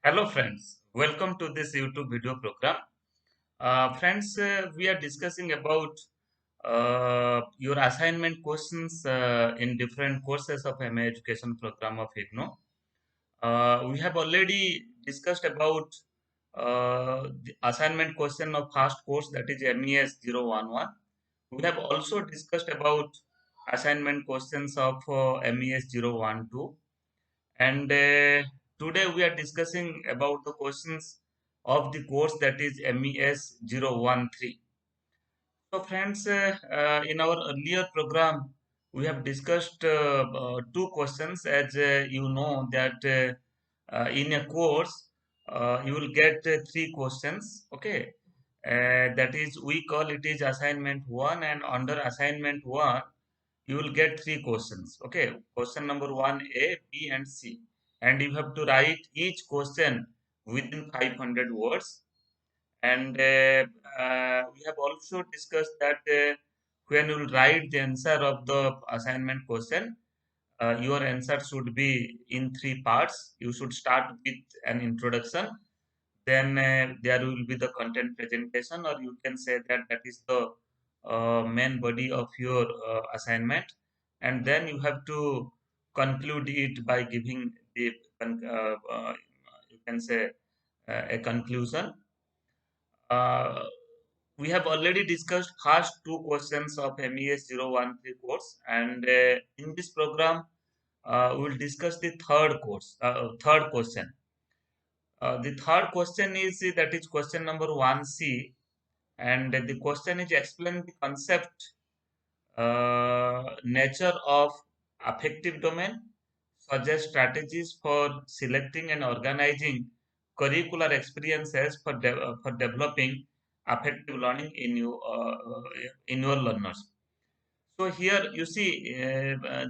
Hello friends, welcome to this YouTube video program. Friends, we are discussing about your assignment questions in different courses of MA Education program of IGNO. We have already discussed about the assignment question of first course, that is MES 011. We have also discussed about assignment questions of MES 012, and today we are discussing about the questions of the course, that is MES 013. So friends, in our earlier program, we have discussed two questions. As you know that in a course, you will get three questions. Okay, that is, we call it is assignment one, and under assignment one, you will get three questions. Okay, question number one, A, B, and C, and you have to write each question within 500 words. And we have also discussed that when you will write the answer of the assignment question, your answer should be in three parts. You should start with an introduction, then there will be the content presentation, or you can say that that is the main body of your assignment, and then you have to conclude it by giving the you can say a conclusion. uh, we have already discussed first two questions of MES 013 course, and in this program we will discuss the third question. The third question is that is question number 1C, and the question is explain the concept, nature of affective domain, suggest strategies for selecting and organizing curricular experiences for developing affective learning in your learners. So here you see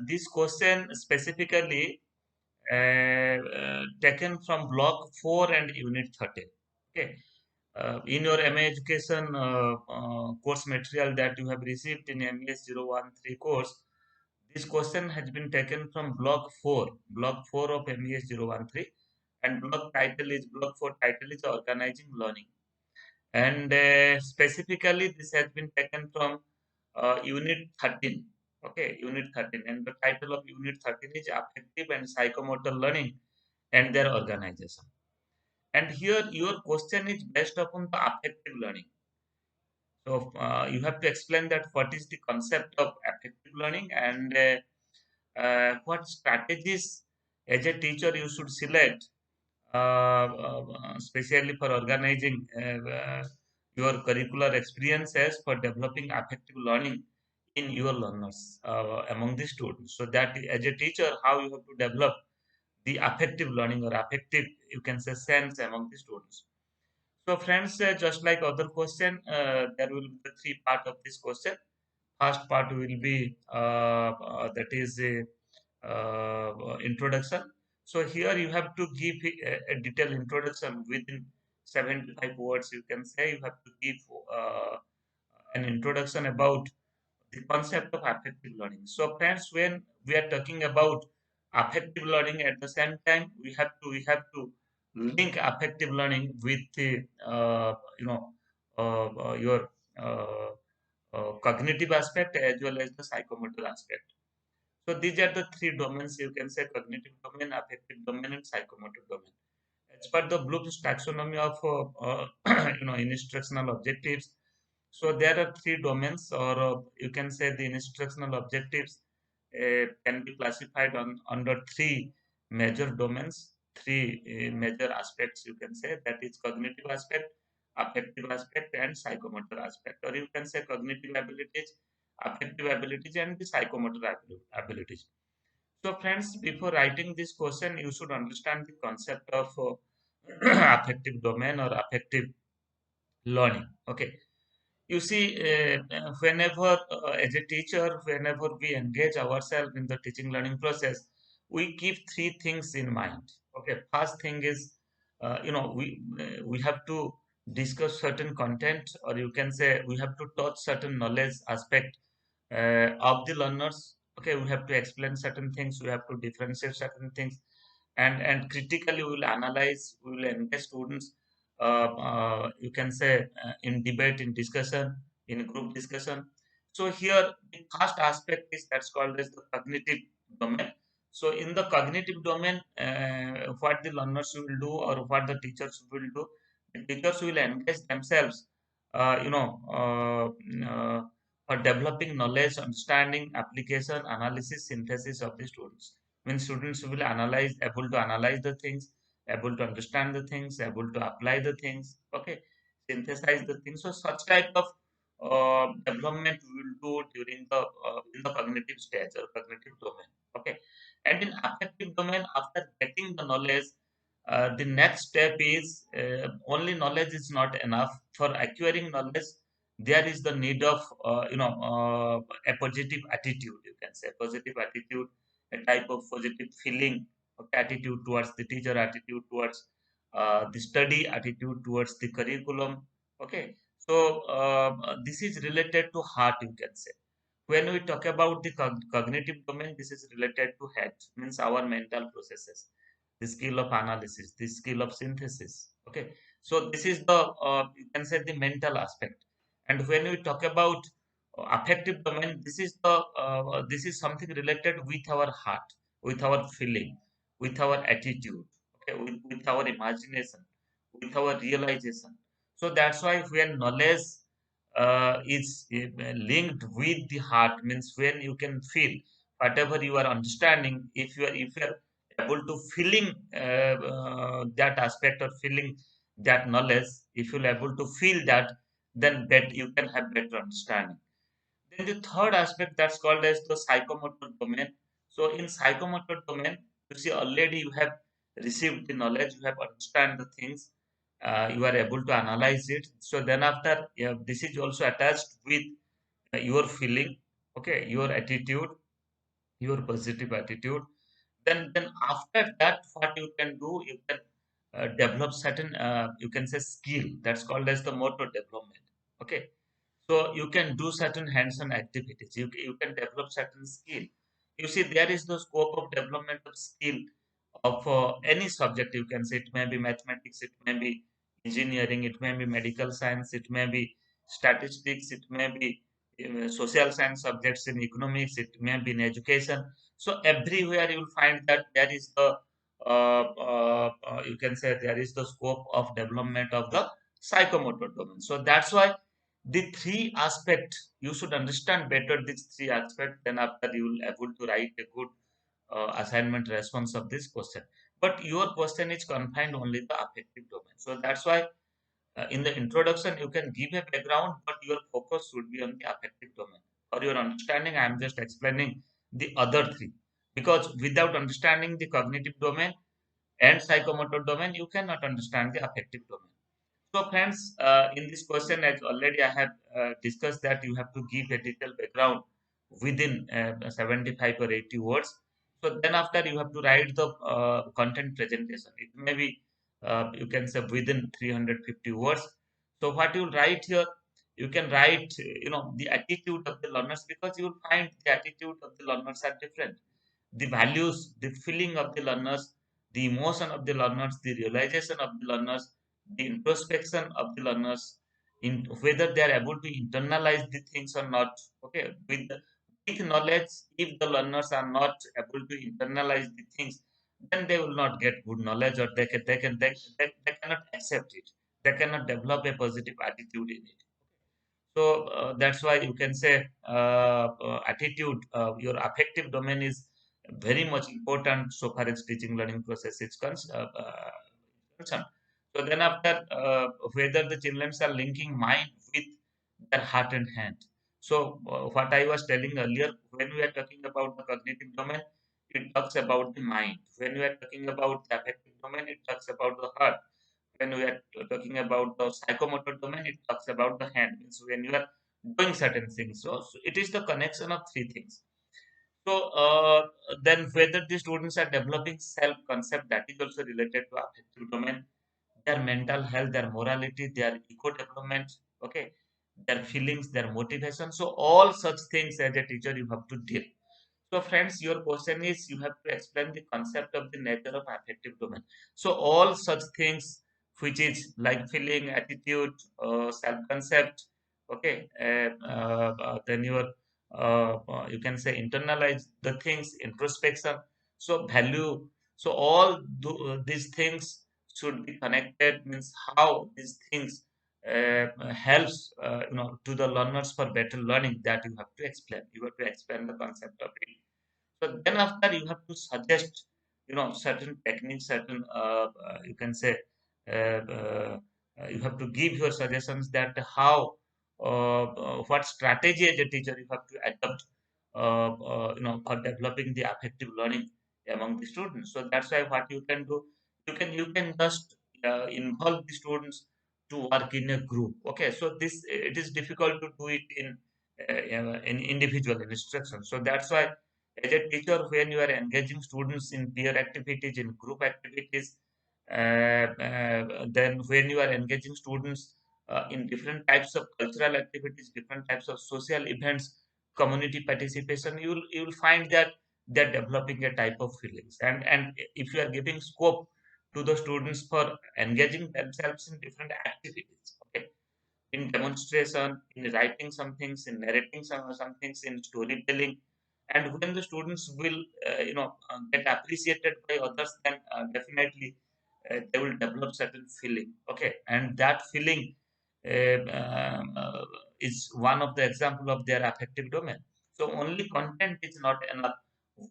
this question specifically taken from block 4 and unit 13. Okay, in your MA education course material that you have received in MES 013 course, this question has been taken from block 4 of MES 013, and block 4 title is organizing learning. And specifically, this has been taken from unit 13. Okay, unit 13, and the title of unit 13 is affective and psychomotor learning and their organization. And here your question is based upon the affective learning. So you have to explain that what is the concept of affective learning, and what strategies as a teacher you should select, especially for organizing your curricular experiences for developing affective learning in your learners among the students. So that as a teacher, how you have to develop the affective learning or affective, you can say, sense among the students. So friends, just like other question, there will be the three part of this question. First part will be that is a introduction. So here you have to give a detailed introduction within 75 words. You can say you have to give an introduction about the concept of affective learning. So friends, when we are talking about affective learning, at the same time we have to link affective learning with the your uh, cognitive aspect as well as the psychomotor aspect. So these are the three domains, you can say: cognitive domain, affective domain, and psychomotor domain. As per the Bloom's taxonomy of instructional objectives, so there are three domains, or you can say the instructional objectives can be classified under three major domains, three major aspects. You can say that is cognitive aspect, affective aspect, and psychomotor aspect, or you can say cognitive abilities, affective abilities, and the psychomotor abilities. So, friends, before writing this question, you should understand the concept of affective domain or affective learning. Okay, you see, whenever as a teacher, whenever we engage ourselves in the teaching learning process, we keep three things in mind. Okay, first thing is, we have to discuss certain content, or you can say we have to touch certain knowledge aspect of the learners. Okay, we have to explain certain things, we have to differentiate certain things, and critically we will analyze, we will engage students, you can say, in debate, in discussion, in group discussion. So here the first aspect is that's called as the cognitive domain. So in the cognitive domain, what the learners will do or what the teachers will do, the teachers will engage themselves, for developing knowledge, understanding, application, analysis, synthesis of the students. When students will analyze, able to analyze the things, able to understand the things, able to apply the things, okay, synthesize the things. So such type of development we will do during the in the cognitive stage or cognitive domain. Okay, and in affective domain, after getting the knowledge, the next step is, only knowledge is not enough. For acquiring knowledge, there is the need of a positive attitude. You can say positive attitude, a type of positive feeling, okay, attitude towards the teacher, attitude towards the study, attitude towards the curriculum. Okay, so this is related to heart. You can say when we talk about the cognitive domain, this is related to head, means our mental processes, the skill of analysis, the skill of synthesis. Okay, so this is the you can say the mental aspect. And when we talk about affective domain, this is something related with our heart, with our feeling, with our attitude, okay, with our imagination, with our realization. So that's why when knowledge is linked with the heart, means when you can feel whatever you are understanding, if you are able to feeling that aspect or feeling that knowledge, if you're able to feel that, then you can have better understanding. Then the third aspect that's called as the psychomotor domain. So in psychomotor domain, you see already you have received the knowledge, you have understand the things, you are able to analyze it. So then after, yeah, this is also attached with your feeling, okay, your attitude, your positive attitude. Then after that, what you can do, you can develop certain, you can say, skill that's called as the motor development. Okay, so you can do certain hands-on activities. You can develop certain skill. You see, there is the scope of development of skill of any subject. You can say it may be mathematics, it may be engineering, it may be medical science, it may be statistics, it may be social science subjects in economics, it may be in education. So everywhere you will find that there is the you can say there is the scope of development of the psychomotor domain. So that's why the three aspect you should understand better these three aspects. Then after you will able to write a good assignment response of this question. But your question is confined only the affective domain. So that's why in the introduction you can give a background, but your focus should be on the affective domain. For your understanding, I am just explaining the other three, because without understanding the cognitive domain and psychomotor domain, you cannot understand the affective domain. So, friends, in this question, as already I have discussed, that you have to give a detailed background within 75 or 80 words. So then after you have to write the content presentation. It may be, you can say, within 350 words. So what you will write here, you can write, the attitude of the learners, because you will find the attitude of the learners are different. The values, the feeling of the learners, the emotion of the learners, the realization of the learners, the introspection of the learners, in whether they are able to internalize the things or not. Okay, with knowledge, if the learners are not able to internalize the things, then they will not get good knowledge, or they cannot accept it. They cannot develop a positive attitude in it. So that's why you can say attitude, your affective domain is very much important so far as teaching learning process is concerned. So then after, whether the children are linking mind with their heart and hand. So what I was telling earlier, when we are talking about the cognitive domain, it talks about the mind. When we are talking about the affective domain, it talks about the heart. When we are talking about the psychomotor domain, it talks about the hand. Means when you are doing certain things. So it is the connection of three things. So then whether the students are developing self-concept, that is also related to affective domain, their mental health, their morality, their ego development, okay, their feelings, their motivation. So all such things as a teacher you have to deal. So, friends, your question is you have to explain the concept of the nature of affective domain. So, all such things which is like feeling, attitude, self-concept, okay, then you can say internalize the things, introspection, so value. So, all these things should be connected. Means how these things helps to the learners for better learning, that you have to explain. You have to explain the concept of it. So then after you have to suggest, certain techniques, certain you can say you have to give your suggestions that how what strategy as a teacher you have to adopt for developing the affective learning among the students. So that's why what you can do, you can just involve the students to work in a group. Okay, so this it is difficult to do it in individual instruction. So that's why as a teacher, when you are engaging students in peer activities, in group activities, then when you are engaging students in different types of cultural activities, different types of social events, community participation, you will find that they're developing a type of feelings. And if you are giving scope to the students for engaging themselves in different activities, okay, in demonstration, in writing some things, in narrating some things, in storytelling. And when the students will, get appreciated by others, then definitely they will develop certain feeling. Okay, and that feeling is one of the example of their affective domain. So only content is not enough.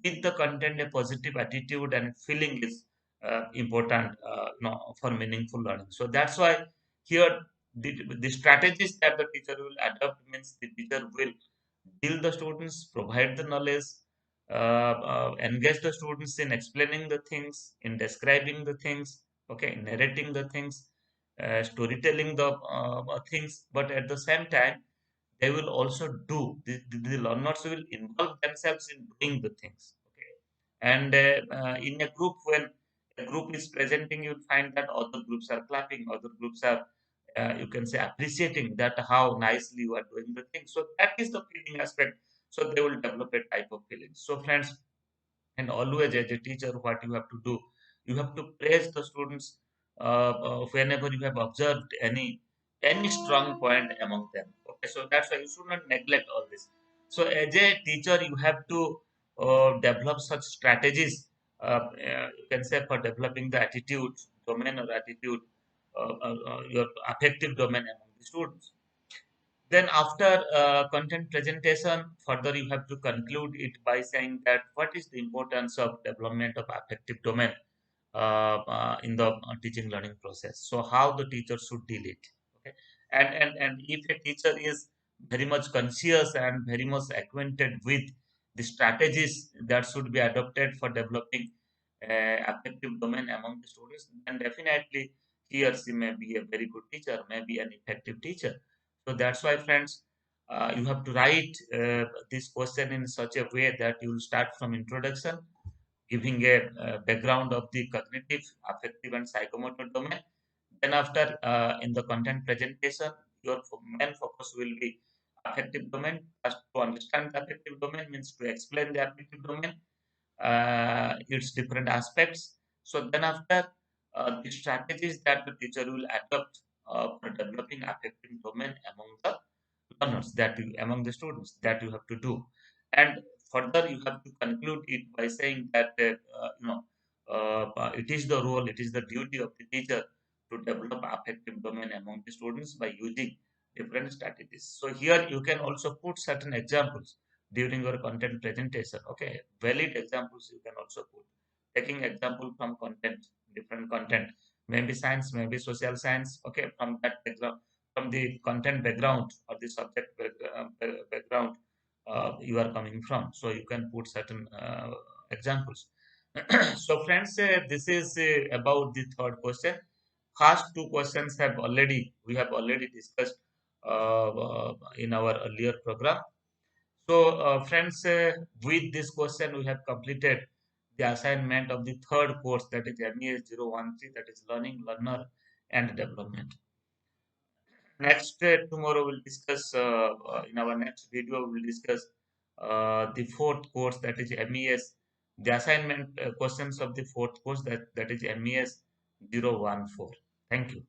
With the content, a positive attitude and feeling is important, for meaningful learning. So that's why here the strategies that the teacher will adopt means the teacher will deal the students, provide the knowledge, engage the students in explaining the things, in describing the things, okay, narrating the things, storytelling the things. But at the same time, they will also do. The learners will involve themselves in doing the things. Okay, and in a group, when a group is presenting, you'll find that other groups are clapping, other groups are you can say appreciating that how nicely you are doing the thing. So that is the feeling aspect. So they will develop a type of feeling. So friends, and always as a teacher, what you have to do, you have to praise the students whenever you have observed any strong point among them. Okay, so that's why you should not neglect all this. So as a teacher, you have to develop such strategies, you can say, for developing the attitude domain or attitude, your affective domain among the students. Then after content presentation, further you have to conclude it by saying that what is the importance of development of affective domain in the teaching learning process. So how the teacher should deal it. Okay, and if a teacher is very much conscious and very much acquainted with the strategies that should be adopted for developing affective domain among the students, then definitely he or she may be a very good teacher, may be an effective teacher. So that's why, friends, you have to write this question in such a way that you will start from introduction, giving a background of the cognitive, affective, and psychomotor domain. Then, after in the content presentation, your main focus will be affective domain. First, to understand the affective domain means to explain the affective domain, its different aspects. So then after the strategies that the teacher will adopt for developing affective domain among the learners, that you among the students, that you have to do. And further you have to conclude it by saying that it is the role, it is the duty of the teacher to develop affective domain among the students by using different strategies. So here you can also put certain examples during your content presentation. Okay, valid examples you can also put, taking example from content, different content, maybe science, maybe social science. Okay, from that background, from the content background or the subject background you are coming from. So you can put certain examples. So friends, this is about the third question. First two questions have already we have already discussed in our earlier program. So, friends, with this question, we have completed the assignment of the third course, that is MES 013, that is Learning, Learner, and Development. Next, tomorrow we'll discuss, in our next video, we'll discuss the fourth course, that is MES, the assignment questions of the fourth course, that is MES 014. Thank you.